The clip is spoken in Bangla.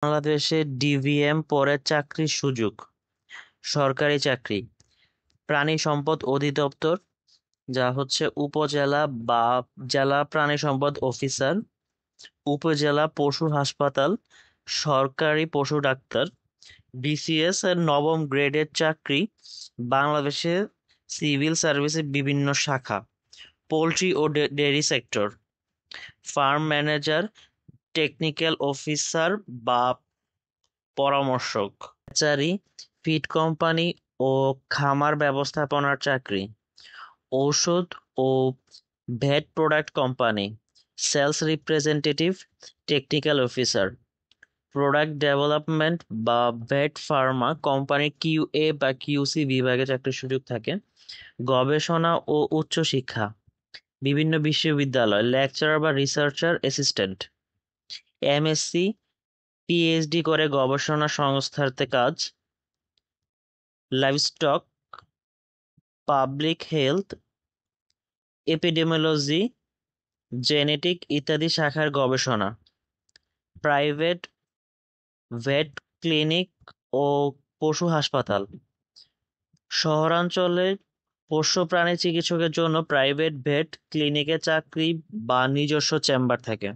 বাংলাদেশে ডিভিএম পদের চাকরির সুযোগ। সরকারি চাকরি, প্রাণী সম্পদ অধিদপ্তর, যা হচ্ছে উপজেলা বা জেলা প্রাণী সম্পদ অফিসার, উপজেলা পশু হাসপাতাল, সরকারি পশু ডাক্তার। বিসিএস এর নবম গ্রেডের চাকরি। বাংলাদেশে সিভিল সার্ভিসের বিভিন্ন শাখা, পোল্ট্রি ও dairy sector, farm manager, technical officer বা পরামর্শক, হ্যাচারি, ফিড কোম্পানি ও খামার ব্যবস্থাপনার চাকরি, ঔষধ ও vet product company, sales representative, technical officer, product development বা ভেট ফার্মা কোম্পানির কিউএ বা কিউসি বিভাগে চাকরির সুযোগ থাকে। গবেষণা ও উচ্চশিক্ষা, বিভিন্ন বিশ্ববিদ্যালয়, লেকচারার বা রিসার্চার অ্যাসিস্ট্যান্ট, এমএসসি, পিএইচডি করে গবেষণা সংস্থাতে কাজ, livestock, public health, epidemiology, genetic ইত্যাদি শাখার গবেষণা, প্রাইভেট ভেট ক্লিনিক ও পশু হাসপাতাল। শহরাঞ্চলে পোষ্য প্রাণী চিকিৎসকের জন্য প্রাইভেট ভেট ক্লিনিকে চাকরি বা নিজস্ব চেম্বার থাকে।